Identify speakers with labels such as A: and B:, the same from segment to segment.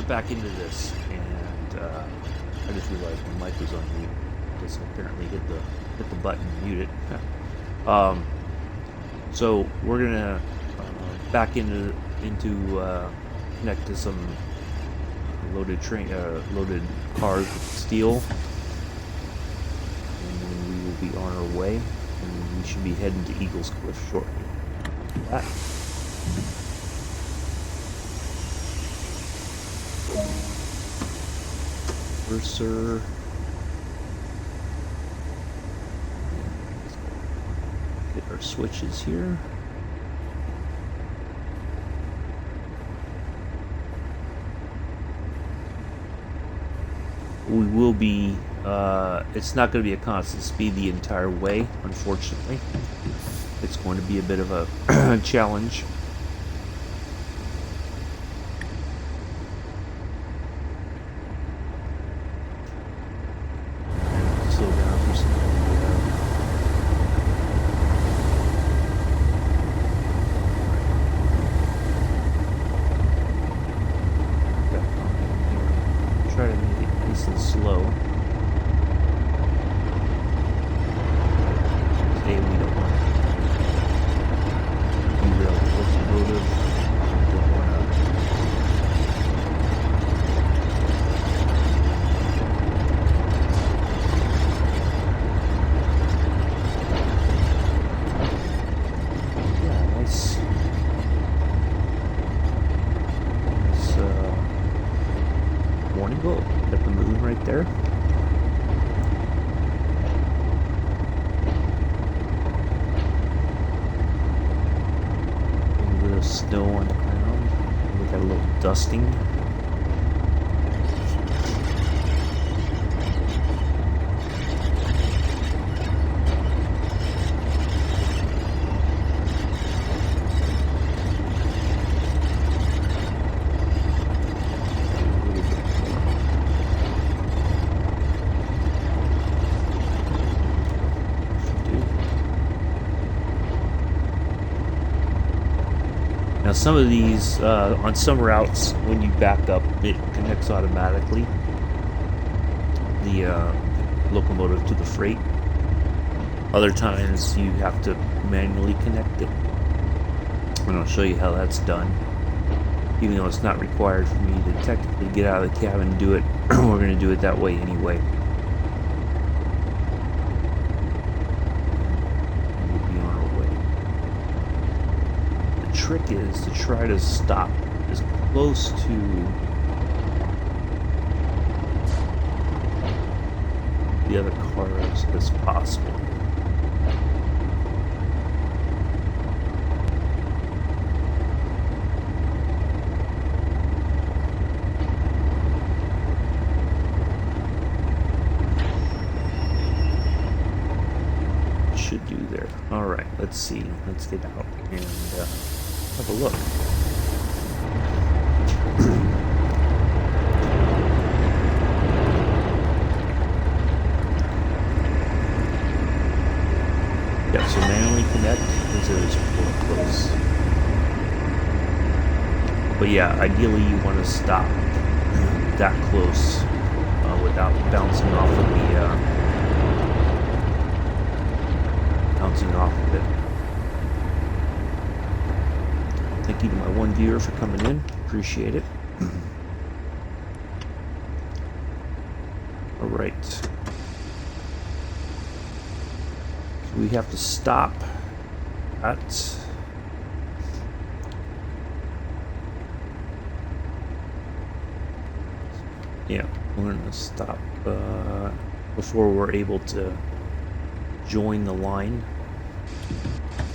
A: back into this, and I just realized my mic was on mute. I just apparently hit the button to mute it. So we're gonna back into connect to some loaded loaded cars with steel, and then we will be on our way, and we should be heading to Eagles Cliff shortly. That. Cursor. Get our switches here. We will be, it's not going to be a constant speed the entire way, unfortunately. It's going to be a bit of a challenge. Slow down for some try to make it nice and slow. Today we don't want to derail the locomotive. We don't want to nice morning glow. Got the moon right there. A little bit of snow on the ground. We got a little dusting. Now some of these, on some routes, when you back up, it connects automatically, the locomotive to the freight. Other times you have to manually connect it. And I'll show you how that's done. Even though it's not required for me to technically get out of the cabin and do it, we're going to do it that way anyway. Trick is to try to stop as close to the other cars as possible. Should do there. All right, let's see. Let's get out and have a look. Yeah, so manually connect because it is close. But yeah, ideally you want to stop that close without bouncing off of it. Thank you to my one viewer for coming in. Appreciate it. All right. So we have to stop at yeah, we're gonna stop before we're able to join the line.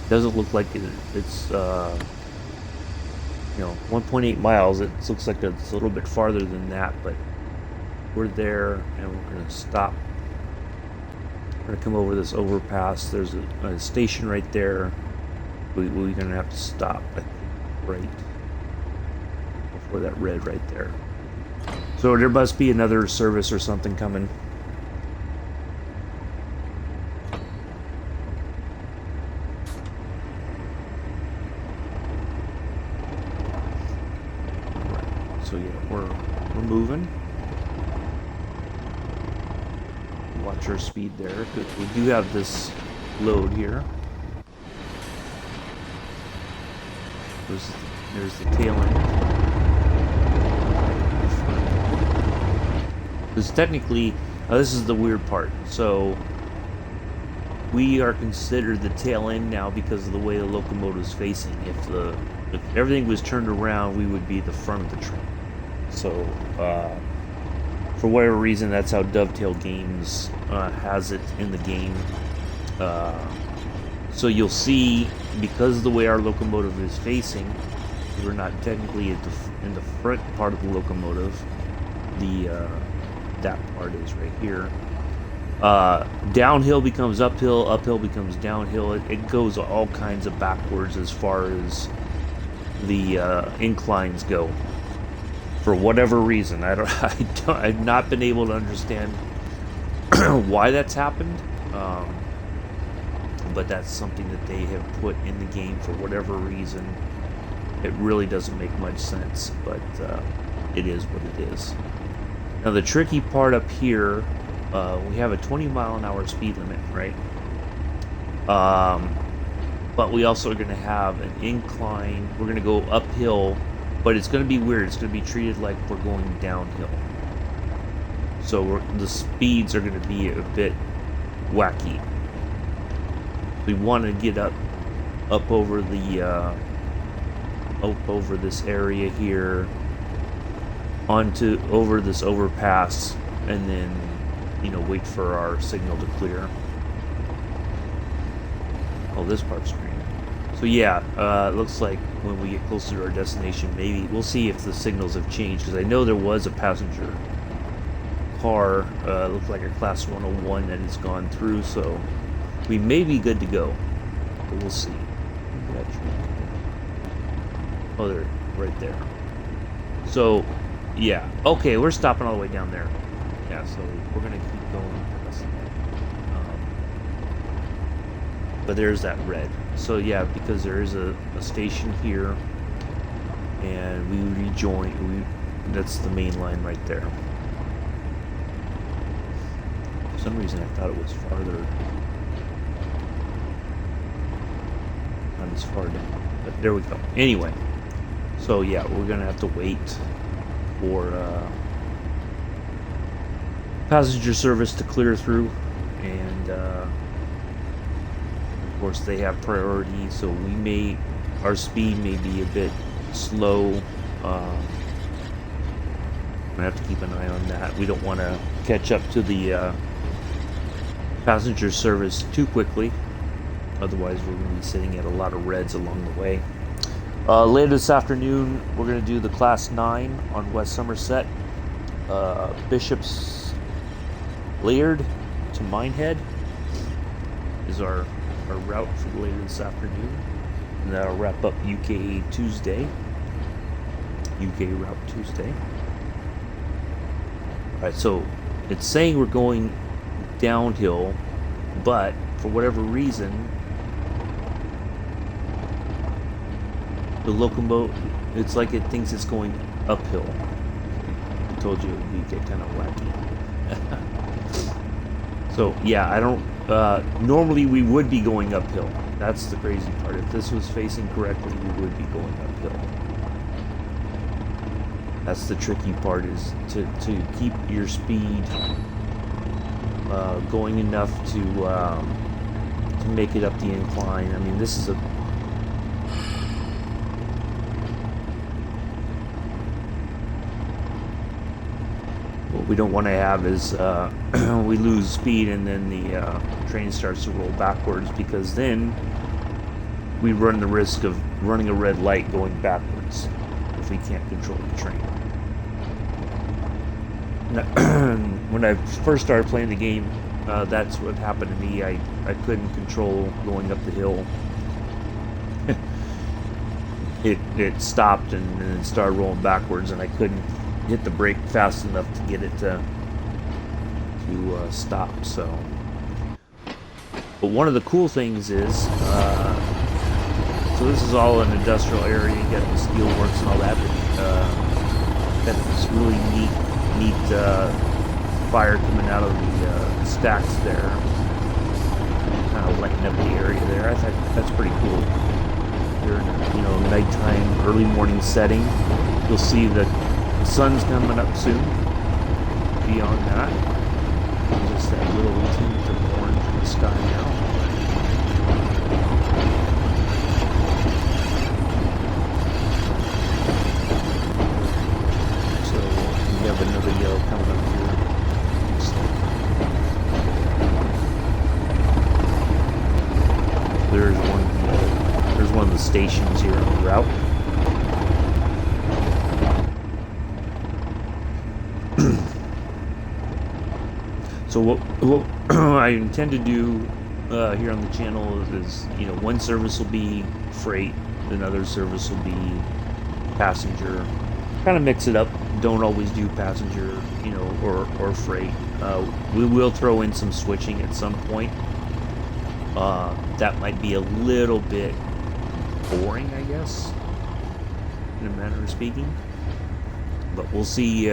A: Doesn't look like it's 1.8 miles. It looks like it's a little bit farther than that, but we're there and we're going to stop. We're going to come over this overpass. There's a station right there. We're going to have to stop, I think, right before that red right there. So there must be another service or something coming. So yeah, we're we're moving. Watch our speed there. We do have this load here. There's the tail end. Because technically, this is the weird part. So we are considered the tail end now because of the way the locomotive is facing. If everything was turned around, we would be the front of the train. So for whatever reason, that's how Dovetail Games has it in the game. So you'll see, because of the way our locomotive is facing, we're not technically in the front part of the locomotive. That part is right here. Downhill becomes uphill, uphill becomes downhill. It goes all kinds of backwards as far as the inclines go. For whatever reason, I've not been able to understand why that's happened. But that's something that they have put in the game for whatever reason. It really doesn't make much sense, but it is what it is. Now the tricky part up here, we have a 20-mile-an-hour speed limit, right? But we also are going to have an incline. We're going to go uphill, but it's going to be weird. It's going to be treated like we're going downhill. So the speeds are going to be a bit wacky. We want to get up over this area here, over this overpass, and then wait for our signal to clear. Oh, this part's green. So yeah, it looks like when we get closer to our destination, maybe we'll see if the signals have changed, because I know there was a passenger car, looked like a Class 101 that has gone through, so we may be good to go, but we'll see. Oh, they're right there. So, yeah. Okay, we're stopping all the way down there. Yeah, so we're going to keep going. But there's that red. So, yeah, because there is a station here, and we rejoin. That's the main line right there. For some reason, I thought it was farther. Not as far down. But there we go. Anyway. So yeah, we're gonna have to wait for passenger service to clear through, and of course they have priority, so our speed may be a bit slow. I'm gonna have to keep an eye on that. We don't want to catch up to the passenger service too quickly, otherwise we're going to be sitting at a lot of reds along the way. Later this afternoon, we're going to do the Class 9 on West Somerset. Bishop's Laird to Minehead is our route for later this afternoon. And that'll wrap up UK Tuesday. UK Route Tuesday. Alright, so it's saying we're going downhill, but for whatever reason, the locomotive, it's like it thinks it's going uphill. I told you it would get kind of wacky. So yeah, I don't, normally we would be going uphill. That's the crazy part. If this was facing correctly, we would be going uphill. That's the tricky part, is to keep your speed going enough to make it up the incline. I mean, this is a what we don't want to have is we lose speed and then the train starts to roll backwards, because then we run the risk of running a red light going backwards if we can't control the train. When I first started playing the game, that's what happened to me. I couldn't control going up the hill. It stopped and then it started rolling backwards, and I couldn't hit the brake fast enough to get it to stop. So, but one of the cool things is, so this is all an industrial area. You got the steel works and all that. But, Got this really neat fire coming out of the stacks there, kind of lighting up the area there. I think that's pretty cool. Here in nighttime, early morning setting, you'll see that the sun's coming up soon. Beyond that, just that little tint of orange in the sky now. So we have another yellow coming up here. There's one of the stations here on the route. So what I intend to do here on the channel is one service will be freight, another service will be passenger. Kind of mix it up. Don't always do passenger, or freight. We will throw in some switching at some point. That might be a little bit boring, I guess, in a manner of speaking. But we'll see.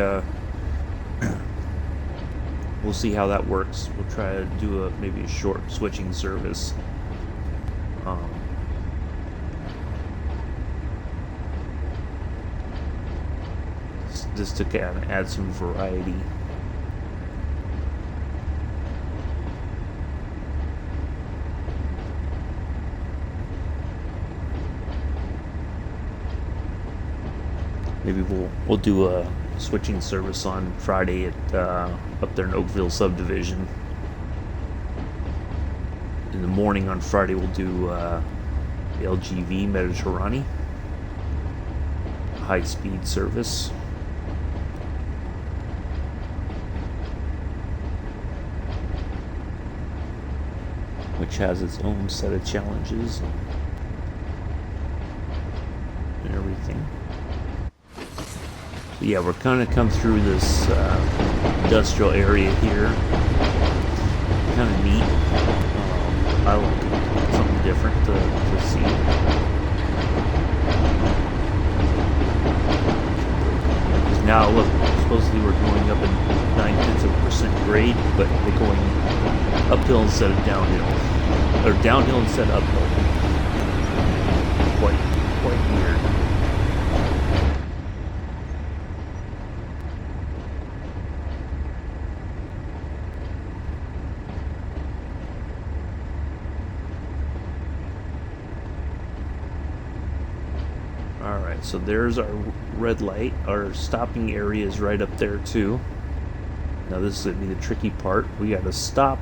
A: We'll see how that works. We'll try to do maybe a short switching service. Just to kind of add some variety. Maybe we'll do a switching service on Friday at up there in Oakville subdivision. In the morning on Friday we'll do the LGV Mediterranean high-speed service. Which has its own set of challenges and everything. Yeah, we're kind of come through this industrial area here. Kind of neat. I like something different to see. Because now, look, supposedly we're going up in 0.9% grade, but they're going uphill instead of downhill. Or downhill instead of uphill. Quite weird. Alright, so there's our red light. Our stopping area is right up there too. Now this is going to be the tricky part. We got to stop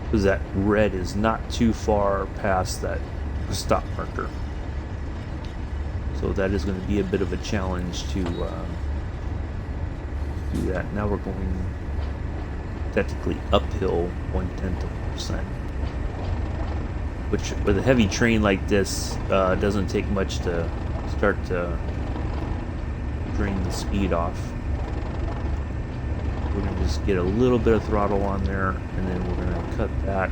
A: because that red is not too far past that stop marker. So that is going to be a bit of a challenge to do that. Now we're going technically uphill 0.1%. Which, with a heavy train like this, doesn't take much to start to drain the speed off. We're going to just get a little bit of throttle on there, and then we're going to cut that.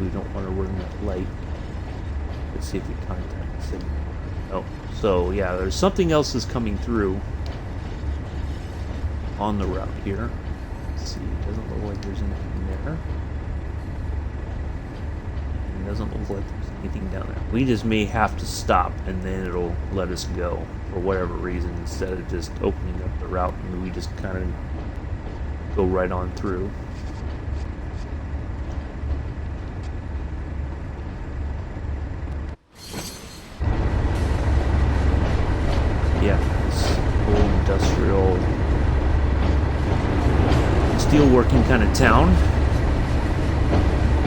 A: We don't want to run that light. Let's see if we contact the signal. Oh, so yeah, there's something else is coming through on the route here. Let's see, it doesn't look like there's anything there. It doesn't look like there's anything down there. We just may have to stop and then it'll let us go for whatever reason instead of just opening up the route and we just kind of go right on through. Yeah, this whole industrial steel working kind of town.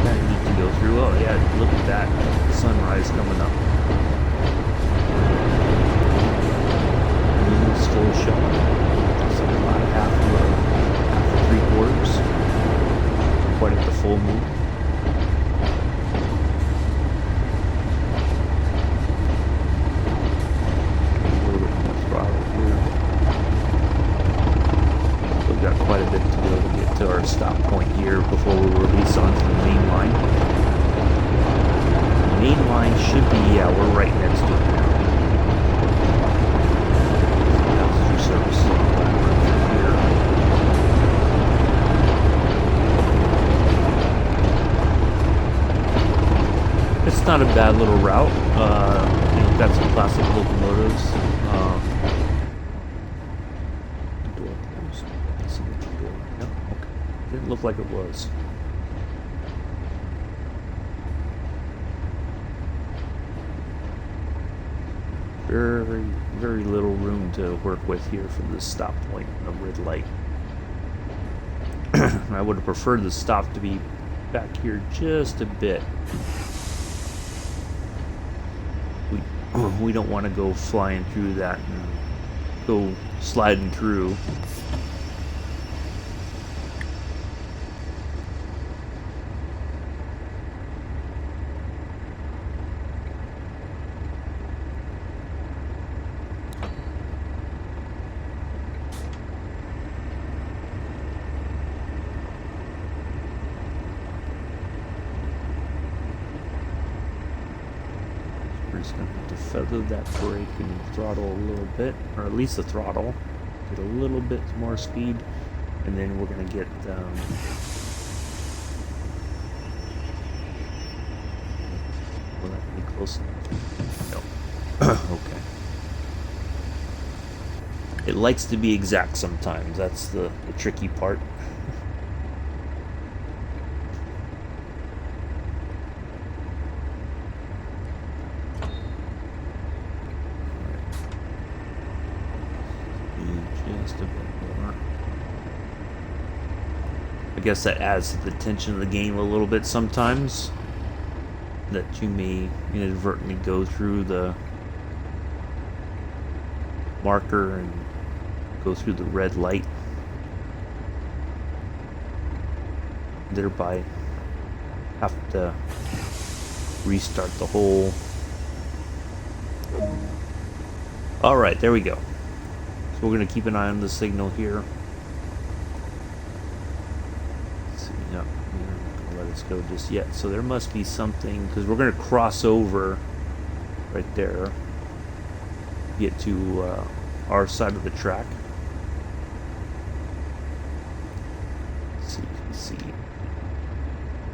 A: Kind of neat to go through. Oh yeah, look at that sunrise coming up. Moon still showing. So about half or 3/4. Quite at the full moon. A little bit more throttle here. We've got quite a bit to go to get to our stop point here before we release onto the main line. main line should be, yeah, we're right next to it now. That's your service here. It's not a bad little route. You've got some classic locomotives. Door closed. Let's see what the door. No, okay. Didn't look like it was. Very, very little room to work with here for the stop point of red light. I would have preferred the stop to be back here just a bit. We don't want to go flying through that and go sliding through. We're just going to have to feather that brake and throttle a little bit, or at least the throttle. Get a little bit more speed, and then we're going to get will that be close enough? No. Okay. It likes to be exact sometimes. That's the tricky part. Just a bit more. I guess that adds to the tension of the game a little bit sometimes. That you may inadvertently go through the marker and go through the red light, thereby have to restart the whole. All right, there we go. So we're going to keep an eye on the signal here. Let's see, no, we're not going to let us go just yet. So there must be something, because we're going to cross over right there, get to our side of the track. Let's see if you can see.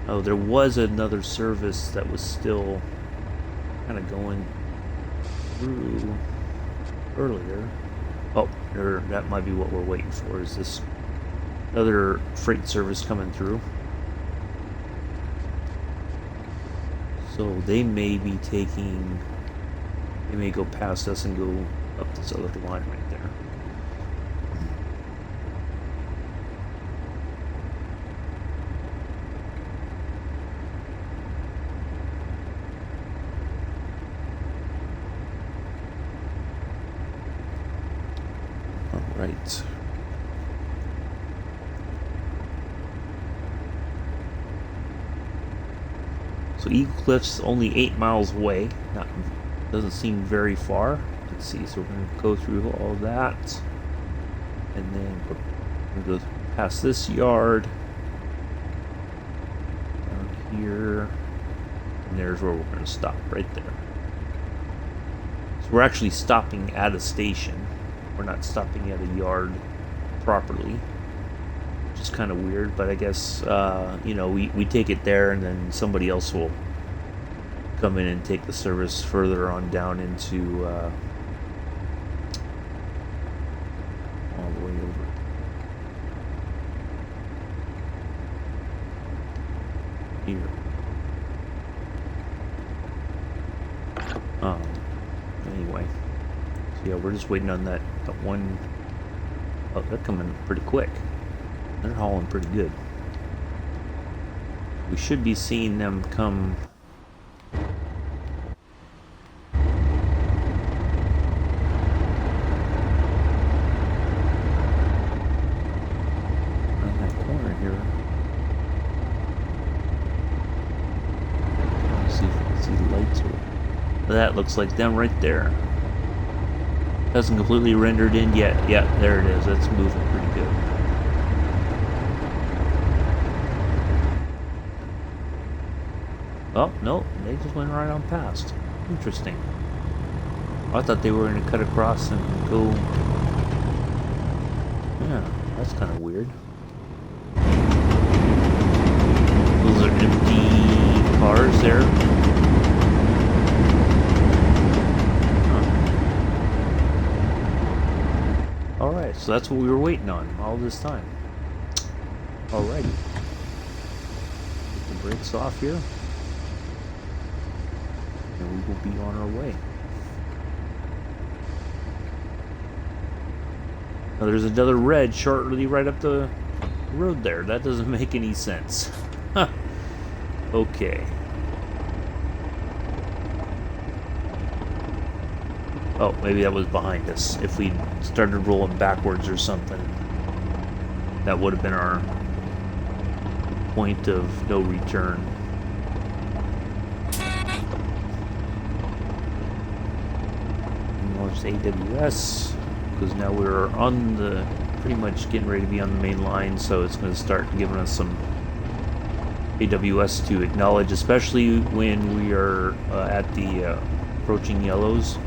A: Oh, there was another service that was still kind of going through earlier. Oh, that might be what we're waiting for, is this other freight service coming through. So they may be taking, they may go past us and go up this other line right there. Right. So Eagle Cliff's only 8 miles away. Doesn't seem very far. Let's see. So we're going to go through all that, and then we're going to go past this yard down here, and there's where we're going to stop right there. So we're actually stopping at a station. We're not stopping at a yard properly, which is kind of weird, but I guess we take it there, and then somebody else will come in and take the service further on down into all the way over. Here. Anyway. Yeah, we're just waiting on that one. Oh, they're coming pretty quick. They're hauling pretty good. We should be seeing them come. Around that corner here. Let's see if we can see the lights. That looks like them right there. Hasn't completely rendered in yet. Yeah, there it is. That's moving pretty good. Oh, no, they just went right on past. Interesting. I thought they were going to cut across and go... Yeah, that's kind of weird. Those are empty cars there. Huh. Alright, so that's what we were waiting on all this time. Alrighty. Get the brakes off here. And we will be on our way. Now there's another red shortly right up the road there. That doesn't make any sense. Okay. Oh, maybe that was behind us. If we started rolling backwards or something, that would have been our point of no return. Launch AWS, because now we're on the, pretty much getting ready to be on the main line, so it's going to start giving us some AWS to acknowledge, especially when we are at the approaching yellows.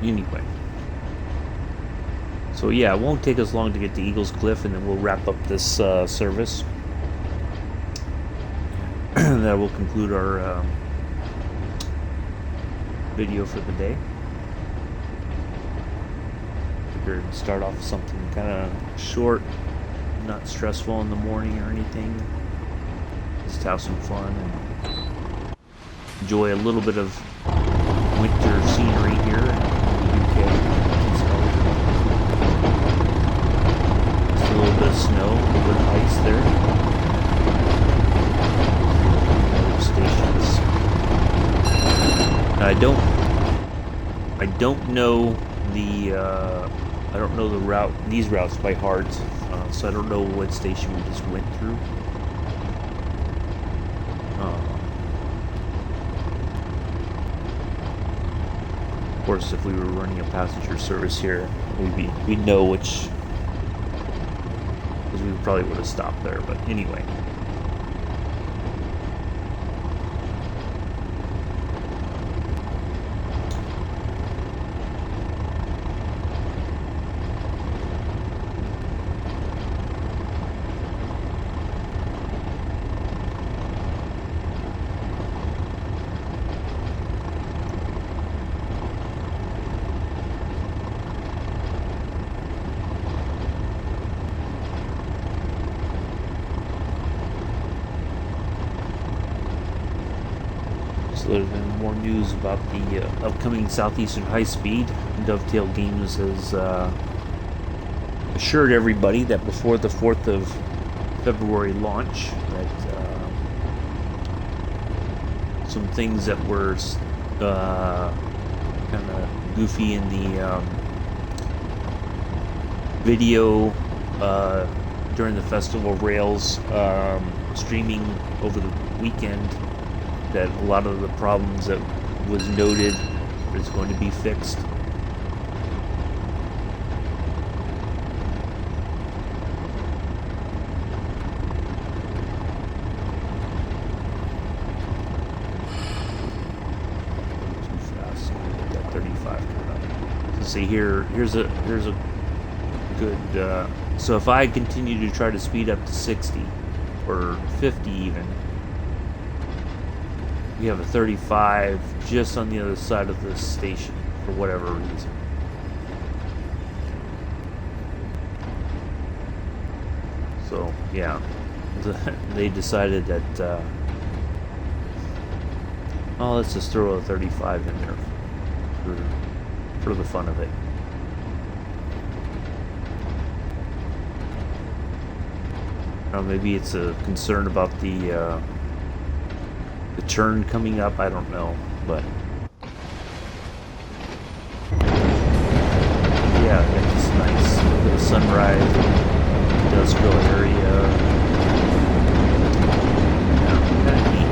A: Anyway, so yeah, it won't take us long to get to Eagles Cliff, and then we'll wrap up this service. That will conclude our video for the day. Figured to start off with something kind of short, not stressful in the morning or anything. Just have some fun and enjoy a little bit of winter scenery here. Just a little bit of snow, a little bit of ice there. Stations. I don't know the I don't know the route, these routes by heart, so I don't know what station we just went through. Of course, if we were running a passenger service here, we'd know which, because we probably would have stopped there. But anyway. So there's been more news about the upcoming Southeastern High Speed. Dovetail Games has assured everybody that before the 4th of February launch, that some things that were kind of goofy in the video during the festival rails streaming over the weekend, that a lot of the problems that was noted is going to be fixed. Too fast. Get that 35 coming up. So see here's a good. So if I continue to try to speed up to 60 or 50 even. We have a 35 just on the other side of the station for whatever reason. So, yeah. they decided that, oh, let's just throw a 35 in there for the fun of it. Maybe it's a concern about the churn coming up. I don't know, but yeah, it's nice. The sunrise, industrial area. Yeah, kind of neat.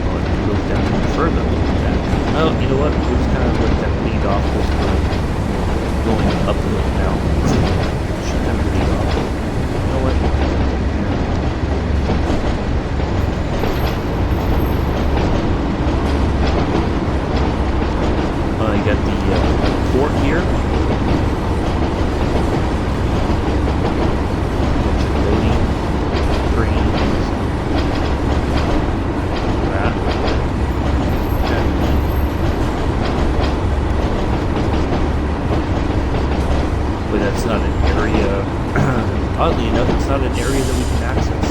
A: Oh, if you look down further, look at that. Oh, you know what? We'll just kind of let that lead off with going uphill now. Should kind of lead off. You know what? You got the port here. Loading cranes. That. Okay. But that's not an area. Oddly enough, it's not an area that we can access,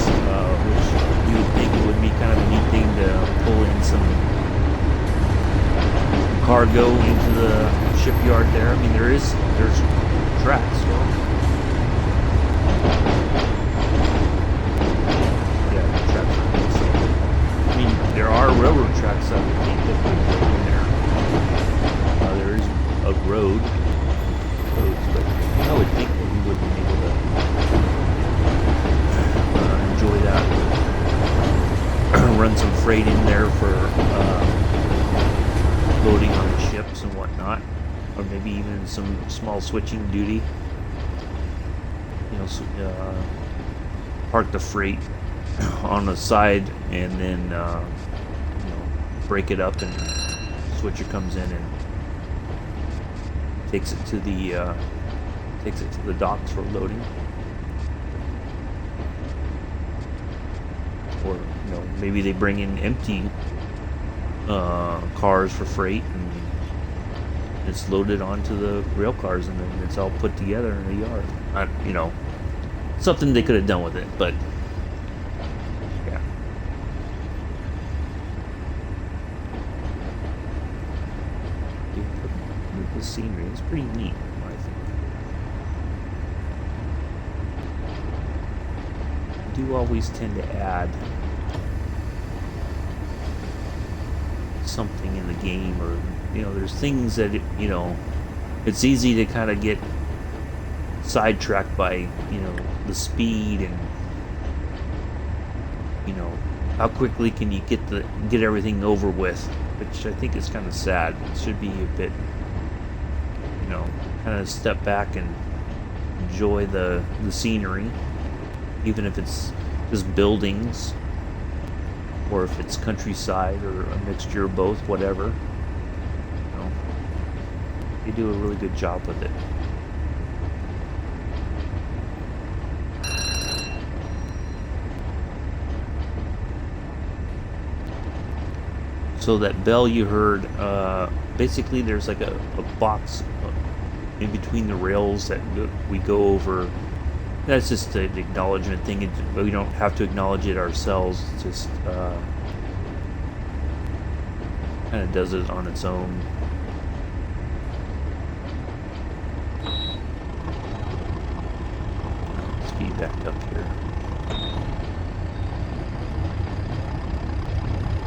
A: which you would think it would be kind of a neat thing to pull in some cargo into the shipyard there. I mean, there's tracks. Yeah, the tracks are good. So, I mean, there are railroad tracks that we think that could go in there. There is a roads, but I would think that we would be able to enjoy that. Run some freight in there for loading on the ships and whatnot, or maybe even some small switching duty. You know, park the freight on the side and then you know, break it up, and switcher comes in and takes it to the docks for loading. Or you know, maybe they bring in empty cars for freight, and it's loaded onto the rail cars, and then it's all put together in the yard. You know, something they could have done with it, but yeah. Look at the scenery. It's pretty neat, I think. I do always tend to add something in the game, or you know, there's things that you know, it's easy to kind of get sidetracked by, you know, the speed and you know how quickly can you get everything over with, which I think is kind of sad. It should be a bit, you know, kind of step back and enjoy the scenery, even if it's just buildings, or if it's countryside, or a mixture of both, whatever. You know, they do a really good job with it. So that bell you heard, basically there's like a box in between the rails that we go over. That's just an acknowledgement thing. We don't have to acknowledge it ourselves. It's just kind of does it on its own. Speed back up here.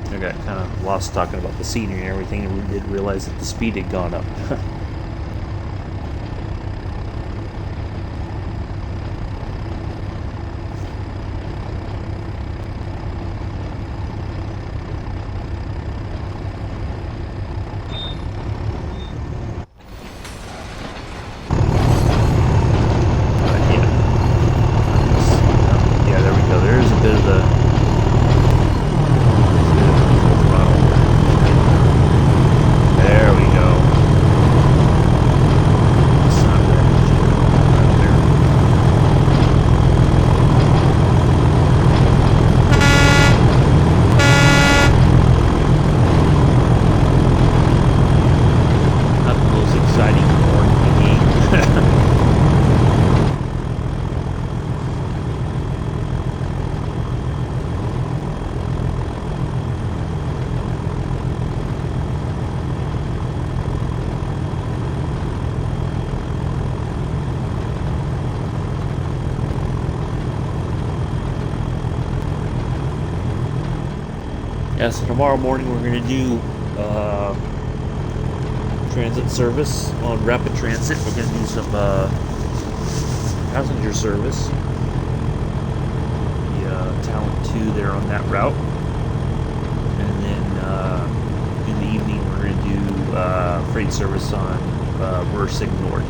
A: I got kind of lost talking about the scenery and everything, and we didn't realize that the speed had gone up. Yeah, so tomorrow morning we're going to do transit service on Rapid Transit. We're going to do some passenger service. The Talent 2 there on that route. And then in the evening we're going to do freight service on Bursig North.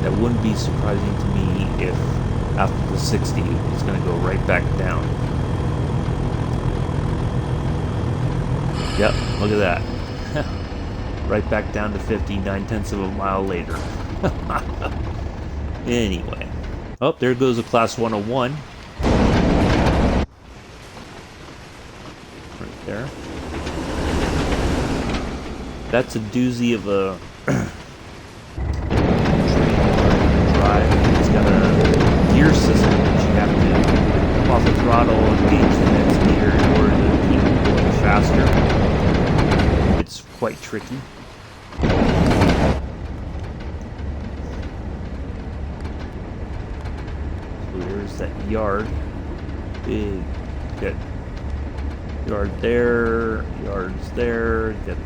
A: That wouldn't be surprising to me if after the 60 it's going to go right back down. Yep, look at that. Right back down to 50, 9/10 of a mile later. Anyway. Oh, there goes a Class 101. Right there. That's a doozy of a It's got a gear system that you have to come off the throttle, engage the next gear in order to keep going faster. It's quite tricky. So there's that yard. Big. Got yard there, yards there, got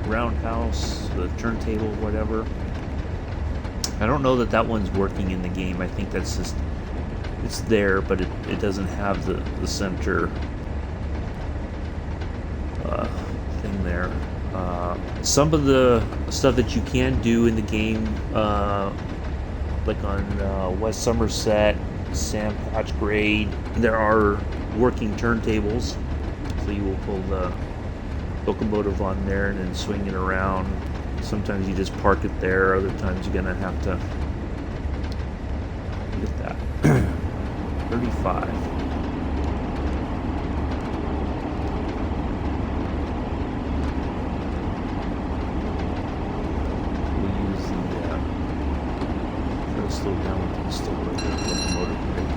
A: roundhouse, the turntable, whatever. I don't know that that one's working in the game. I think that's just, it's there, but it doesn't have the center thing there. Some of the stuff that you can do in the game, like on West Somerset, Sand Patch Grade, there are working turntables. So you will pull the locomotive on there and then swing it around. Sometimes you just park it there, other times you're gonna have to get that. 35. We'll use the try to slow down with the still locomotive brake.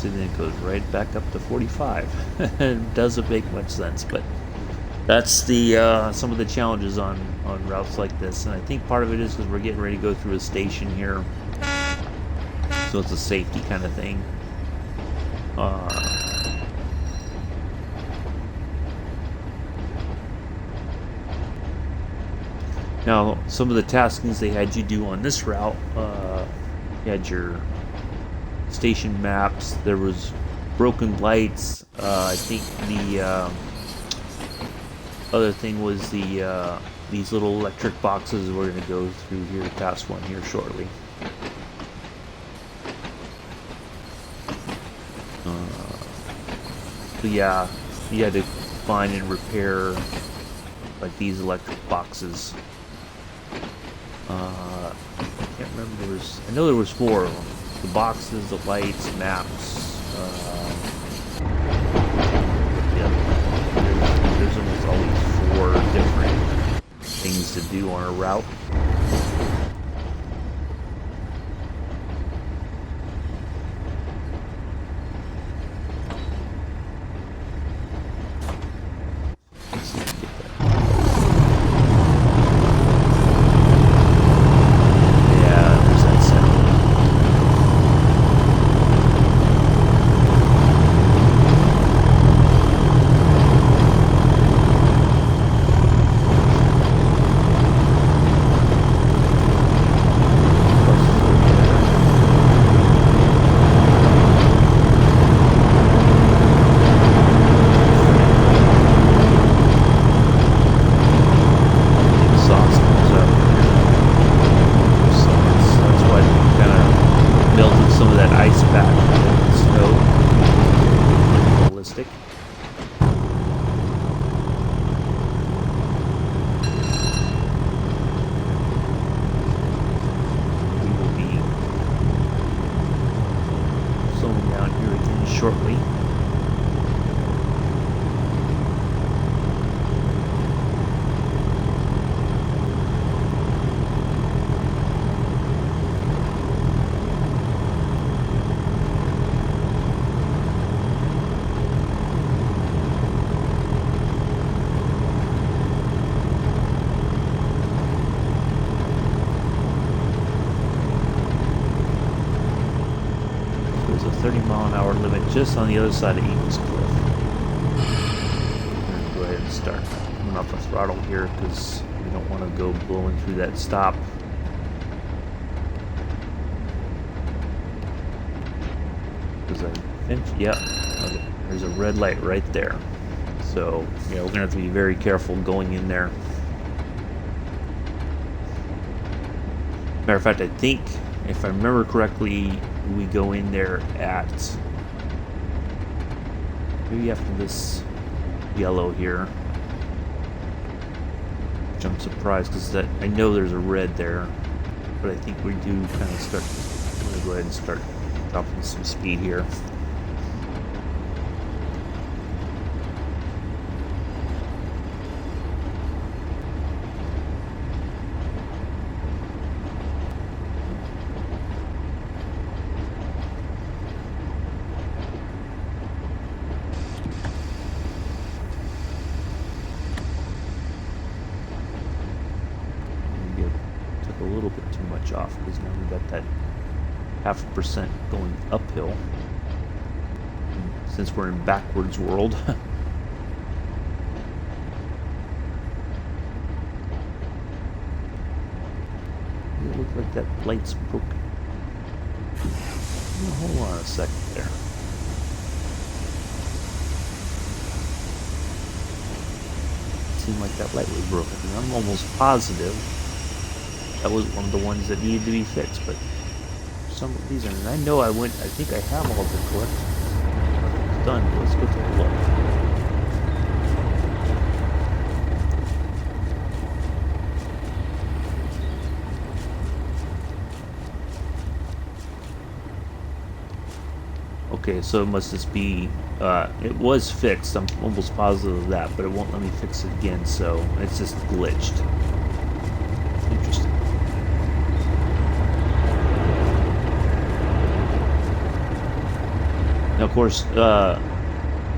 A: And then it goes right back up to 45. It doesn't make much sense, but that's the some of the challenges on routes like this. And I think part of it is because we're getting ready to go through a station here, so it's a safety kind of thing. Now, some of the taskings they had you do on this route, you had your station maps, there was broken lights, I think the other thing was the these little electric boxes we're going to go through here past one here shortly. But yeah, you had to find and repair like these electric boxes. I can't remember, I know there was 4 of them. The boxes, the lights, maps. Yeah, there's almost always 4 different things to do on a route. just on the other side of Eagles Cliff. I'm gonna go ahead and start coming off the throttle here because we don't want to go blowing through that stop. Because I think, yeah, okay, there's a red light right there. So, yeah, we're gonna have to be very careful going in there. Matter of fact, I think, if I remember correctly, we go in there at maybe after this yellow here, which I'm surprised because that I know there's a red there, but I think we do kind of start. I'm gonna go ahead and start dropping some speed here. A little bit too much off because now we got that 0.5% going uphill. And since we're in backwards world, it looks like that light's broken. Hold on a second there. It seemed like that light was broken, and I'm almost positive that was one of the ones that needed to be fixed, but for some reason, and I know I think I have all the correct done. Let's go take a look. Okay, so it must just be, it was fixed, I'm almost positive of that, but it won't let me fix it again, so it's just glitched. Interesting. Now, of course, a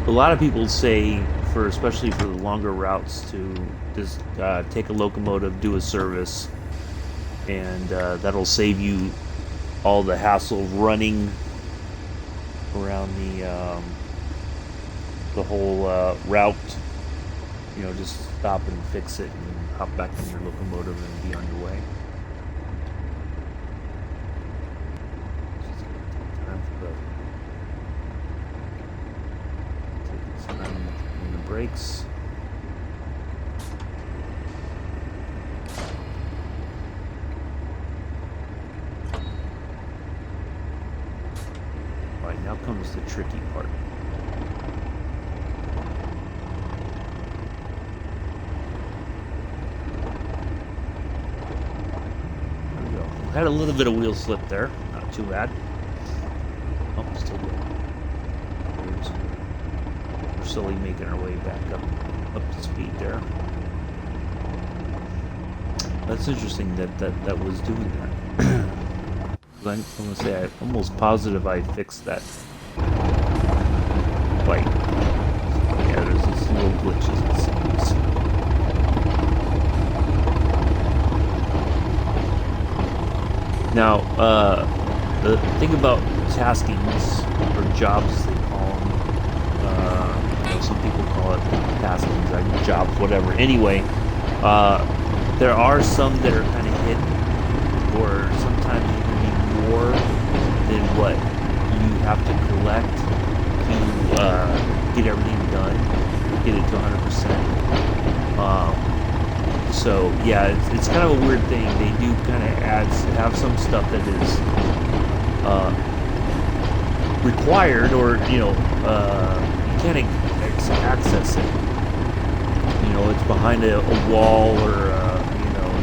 A: lot of people say, especially for the longer routes, to just take a locomotive, do a service, and that'll save you all the hassle of running around the whole route. You know, just stop and fix it and hop back in your locomotive and be on your way. In the brakes. Alright, now comes the tricky part. There we go. Had a little bit of wheel slip there, not too bad. Oh, still good. We're slowly making our way back up to speed there. That's interesting that was doing that. I'm gonna say I'm almost positive I fixed that fight. Yeah, there's these little glitches it seems. Now, the thing about taskings or jobs they call them. Some people call it taskings, like jobs, whatever. Anyway, there are some that are kind of hidden, or sometimes you can be more than what you have to collect to get everything done, get it to 100%. So yeah, it's kind of a weird thing. They do kind of have some stuff that is required, or you can't access it. You know, it's behind a wall, or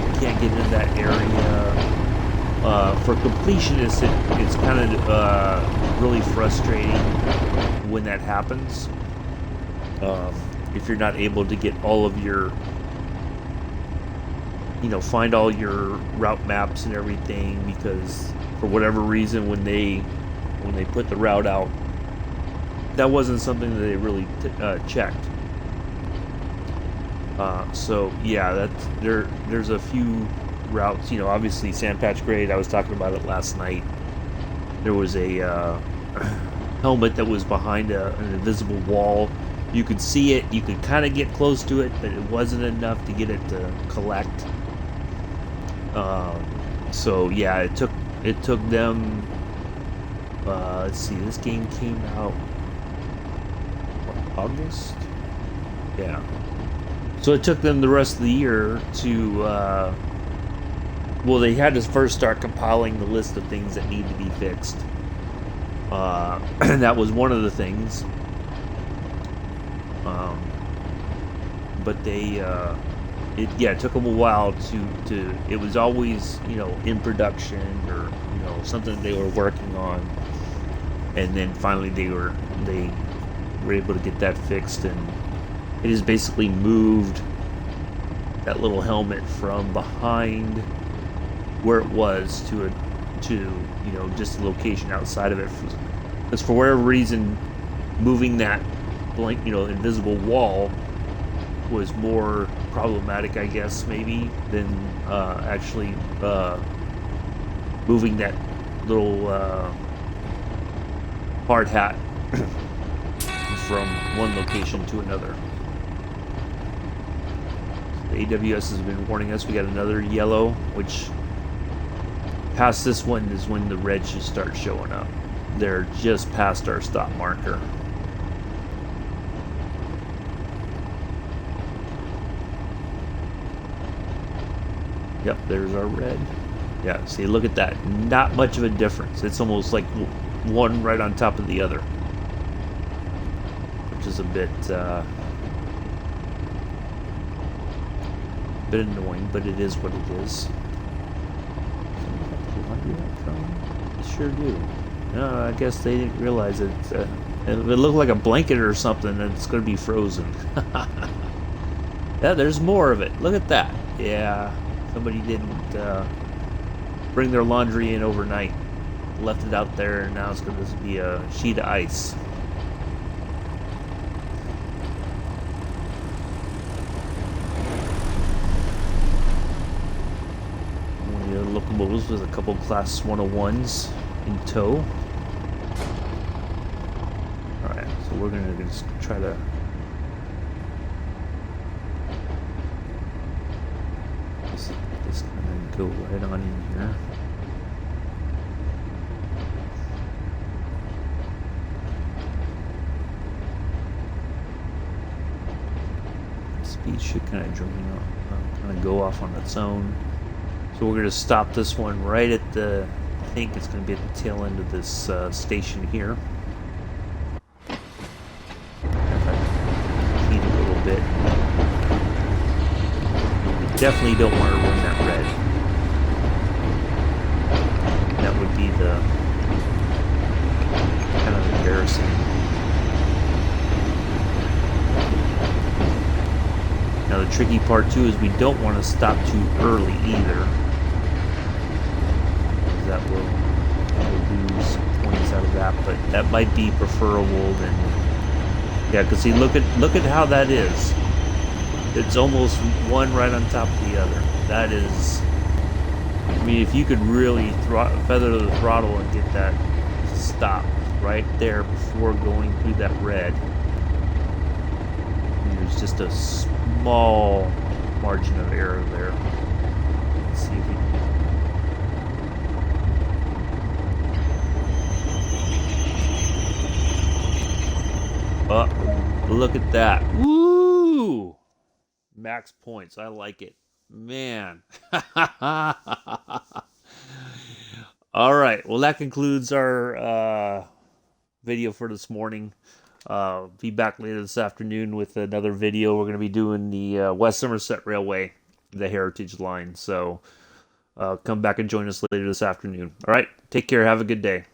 A: you can't get into that area. For completionists, it's kind of really frustrating when that happens. If you're not able to get all of your, find all your route maps and everything, because for whatever reason, when they put the route out, that wasn't something that they really checked. So yeah, there's a few routes. Obviously Sandpatch Grade. I was talking about it last night. There was a helmet that was behind an invisible wall. You could see it, you could kind of get close to it, but it wasn't enough to get it to collect. So yeah, it took them. Let's see, this game came out what, August. Yeah. So it took them the rest of the year to. Well, they had to first start compiling the list of things that need to be fixed. And that was one of the things. But they, it took them a while to. It was always, in production or something they were working on, and then finally they were able to get that fixed, and it has basically moved that little helmet from behind where it was to just a location outside of it. Because for whatever reason, moving that invisible wall was more problematic, I guess, maybe, than actually moving that little hard hat from one location to another. The AWS has been warning us. We got another yellow, which past this one is when the red should start showing up. They're just past our stop marker. Yep, there's our red. Yeah, see, look at that. Not much of a difference. It's almost like one right on top of the other, which is a bit annoying, but it is what it is. They sure do. No, I guess they didn't realize it. If it looked like a blanket or something, then it's going to be frozen. Yeah, there's more of it. Look at that. Yeah, somebody didn't bring their laundry in overnight. Left it out there, and now it's going to be a sheet of ice. One of the other locomotives with a couple Class 101s in tow. Alright, so we're going to just try to... This kind of go right on in here. Speed should kind of drain off, kind of go off on its own. So we're going to stop this one right at the, I think it's going to be at the tail end of this station here. If I heat a little bit. We definitely don't want to run that red. That would be the kind of embarrassing. Now the tricky part too is we don't want to stop too early either. That will lose points out of that, but that might be preferable than, yeah, because see, look at how that is. It's almost one right on top of the other. That is, I mean, if you could really feather the throttle and get that to stop right there before going through that red, there's just a small margin of error there. Let's see if we look at that. Woo! Max points. I like it. Man. All right. Well, that concludes our video for this morning. Be back later this afternoon with another video. We're going to be doing the West Somerset Railway, the Heritage Line. So come back and join us later this afternoon. All right. Take care. Have a good day.